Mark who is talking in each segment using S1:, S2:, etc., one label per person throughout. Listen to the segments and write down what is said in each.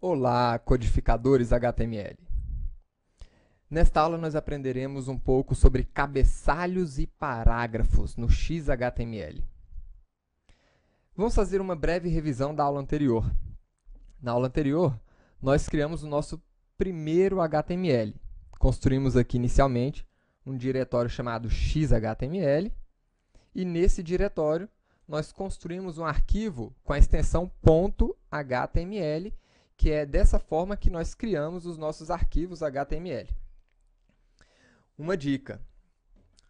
S1: Olá, codificadores HTML. Nesta aula nós aprenderemos um pouco sobre cabeçalhos e parágrafos no XHTML. Vamos fazer uma breve revisão da aula anterior. Na aula anterior, nós criamos o nosso primeiro HTML. Construímos aqui inicialmente um diretório chamado XHTML e nesse diretório nós construímos um arquivo com a extensão .html, que é dessa forma que nós criamos os nossos arquivos HTML. Uma dica: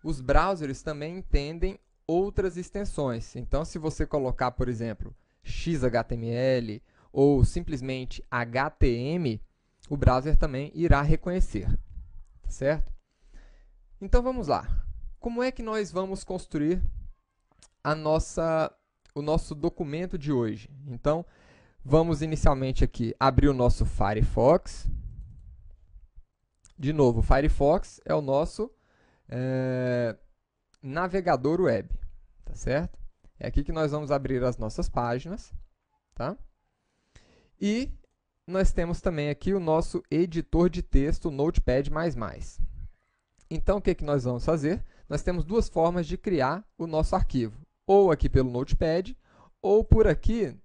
S1: os browsers também entendem outras extensões. Então, se você colocar, por exemplo, XHTML ou simplesmente HTML, o browser também irá reconhecer, tá certo? Então, vamos lá. Como é que nós vamos construir o nosso documento de hoje? Então, vamos inicialmente aqui abrir o nosso Firefox. De novo, o Firefox é o nosso navegador web, tá certo? É aqui que nós vamos abrir as nossas páginas, tá? E nós temos também aqui o nosso editor de texto, Notepad++. Então, o que que nós vamos fazer? Nós temos duas formas de criar o nosso arquivo, ou aqui pelo Notepad, ou por aqui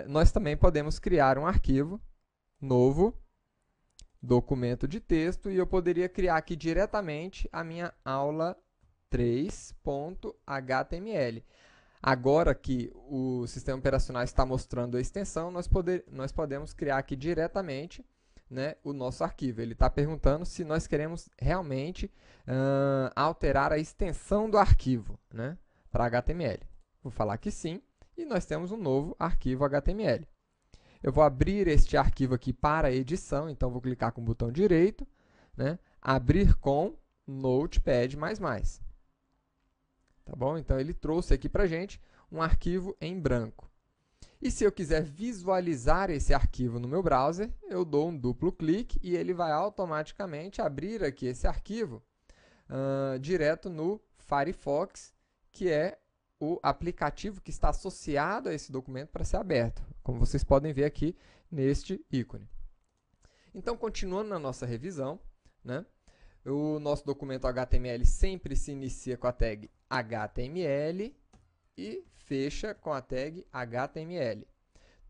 S1: nós também podemos criar um arquivo novo, documento de texto, e eu poderia criar aqui diretamente a minha aula 3.html. Agora que o sistema operacional está mostrando a extensão, nós podemos criar aqui diretamente, né, o nosso arquivo. Ele está perguntando se nós queremos realmente alterar a extensão do arquivo, né, para HTML. Vou falar que sim, e nós temos um novo arquivo HTML. Eu vou abrir este arquivo aqui para edição, então vou clicar com o botão direito, né, abrir com Notepad++. Tá bom? Então, ele trouxe aqui para a gente um arquivo em branco. E se eu quiser visualizar esse arquivo no meu browser, eu dou um duplo clique e ele vai automaticamente abrir aqui esse arquivo direto no Firefox, que é o aplicativo que está associado a esse documento para ser aberto, como vocês podem ver aqui neste ícone. Então, continuando na nossa revisão, né, o nosso documento HTML sempre se inicia com a tag HTML e fecha com a tag HTML.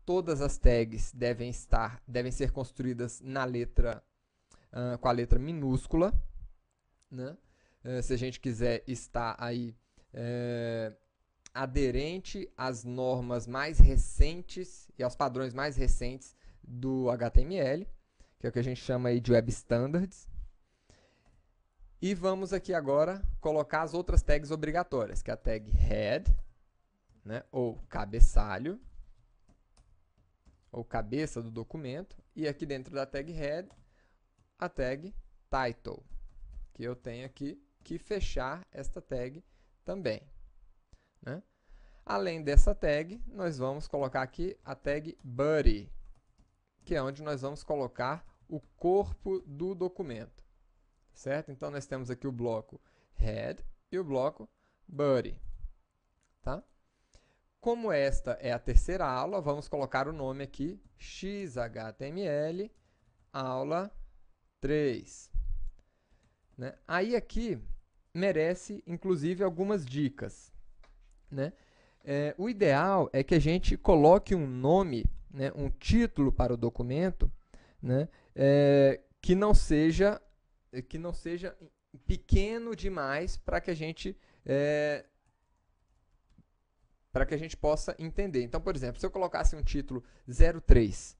S1: Todas as tags devem ser construídas na letra, com a letra minúscula, né? Se a gente quiser estar aí aderente às normas mais recentes e aos padrões mais recentes do HTML, que é o que a gente chama aí de Web Standards. E vamos aqui agora colocar as outras tags obrigatórias, que é a tag head, né, ou cabeçalho, ou cabeça do documento, e aqui dentro da tag head, a tag title, que eu tenho aqui que fechar esta tag também, né? Além dessa tag, nós vamos colocar aqui a tag body, que é onde nós vamos colocar o corpo do documento, certo? Então, nós temos aqui o bloco head e o bloco body, tá? Como esta é a terceira aula, vamos colocar o nome aqui, XHTML, aula 3. Né? Aí aqui merece, inclusive, algumas dicas, né? O ideal é que a gente coloque um nome, né, um título para o documento, né, que não seja pequeno demais para que a gente possa entender. Então, por exemplo, se eu colocasse um título 03,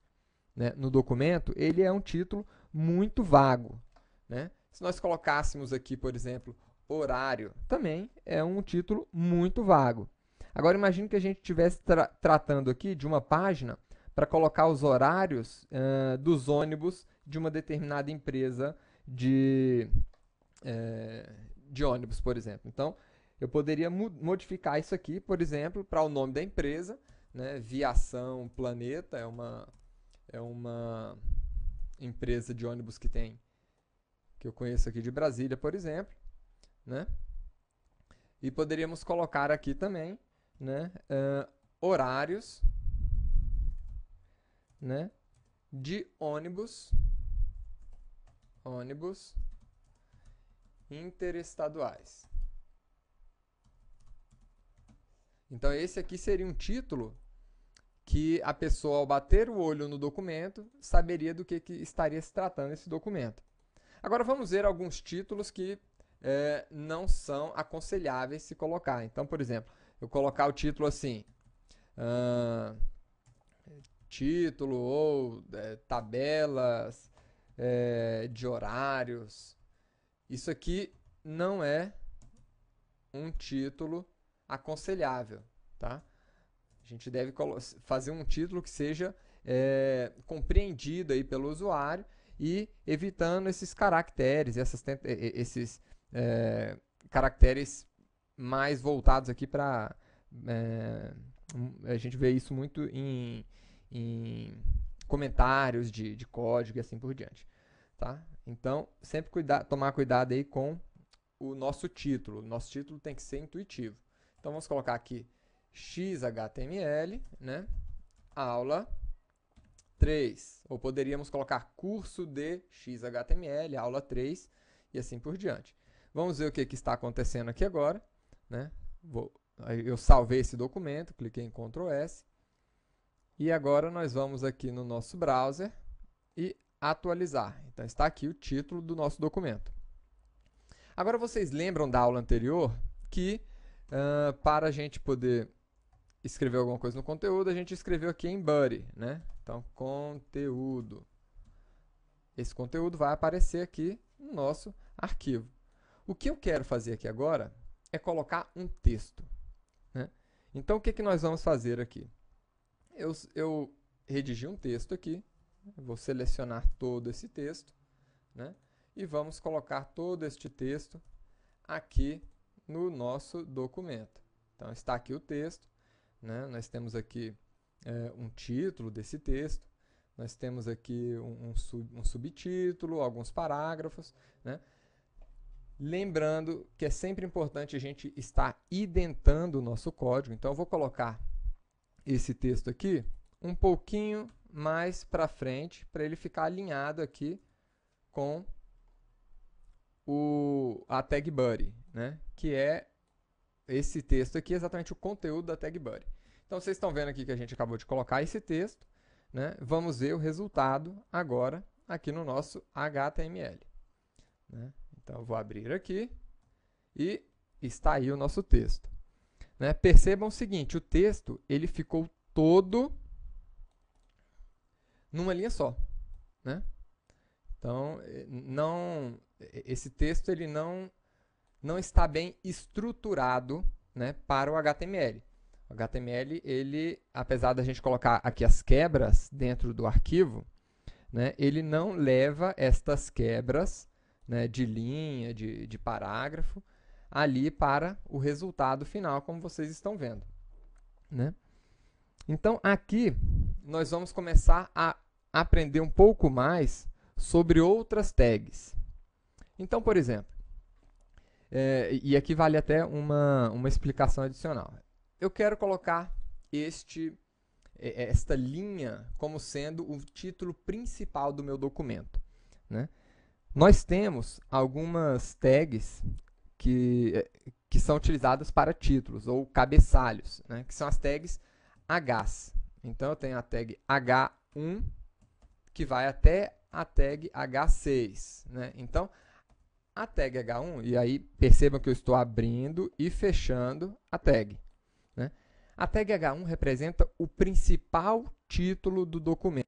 S1: né, no documento, ele é um título muito vago, né? Se nós colocássemos aqui, por exemplo, horário, também é um título muito vago. Agora, imagine que a gente estivesse tratando aqui de uma página para colocar os horários dos ônibus de uma determinada empresa de ônibus, por exemplo. Então, eu poderia modificar isso aqui, por exemplo, para o nome da empresa, né? Viação Planeta é uma empresa de ônibus que eu conheço aqui de Brasília, por exemplo, né? E poderíamos colocar aqui também, né, horários, né, de ônibus interestaduais. Então, esse aqui seria um título que a pessoa, ao bater o olho no documento, saberia do que estaria se tratando esse documento. Agora, vamos ver alguns títulos que não são aconselháveis se colocar. Então, por exemplo, eu colocar o título assim, título ou tabelas de horários. Isso aqui não é um título aconselhável, tá? A gente deve fazer um título que seja compreendido aí pelo usuário e evitando esses caracteres, esses caracteres mais voltados aqui para... a gente vê isso muito em comentários de código e assim por diante. Tá? Então, sempre tomar cuidado aí com o nosso título. O nosso título tem que ser intuitivo. Então, vamos colocar aqui XHTML, né? Aula 3. Ou poderíamos colocar curso de XHTML, aula 3, e assim por diante. Vamos ver o que está acontecendo aqui agora. Né? Eu salvei esse documento, cliquei em Ctrl S. E agora nós vamos aqui no nosso browser e atualizar. Então, está aqui o título do nosso documento. Agora, vocês lembram da aula anterior que para a gente poder escrever alguma coisa no conteúdo, a gente escreveu aqui em body, né? Então, conteúdo. Esse conteúdo vai aparecer aqui no nosso arquivo. O que eu quero fazer aqui agora é colocar um texto, né? Então, o que nós vamos fazer aqui? Eu redigi um texto aqui, vou selecionar todo esse texto, né? E vamos colocar todo este texto aqui no nosso documento. Então, está aqui o texto, né? Nós temos aqui um título desse texto, nós temos aqui um subtítulo, alguns parágrafos, né? Lembrando que é sempre importante a gente estar identando o nosso código. Então, eu vou colocar esse texto aqui um pouquinho mais para frente, para ele ficar alinhado aqui com a tag body, né? Que é esse texto aqui, exatamente o conteúdo da tag body. Então, vocês estão vendo aqui que a gente acabou de colocar esse texto, né? Vamos ver o resultado agora aqui no nosso HTML, né? Então, eu vou abrir aqui e está aí o nosso texto, né? Percebam o seguinte, o texto ele ficou todo numa linha só, né? Então, esse texto ele não está bem estruturado, né, para o HTML. O HTML, ele, apesar da gente colocar aqui as quebras dentro do arquivo, né, ele não leva estas quebras, né, de linha, de parágrafo, ali para o resultado final, como vocês estão vendo, né? Então, aqui, nós vamos começar a aprender um pouco mais sobre outras tags. Então, por exemplo, e aqui vale até uma explicação adicional. Eu quero colocar esta linha como sendo o título principal do meu documento, né? Nós temos algumas tags que são utilizadas para títulos ou cabeçalhos, né? Que são as tags Hs. Então, eu tenho a tag H1 que vai até a tag H6, né? Então, a tag H1, e aí percebam que eu estou abrindo e fechando a tag, né? A tag H1 representa o principal título do documento.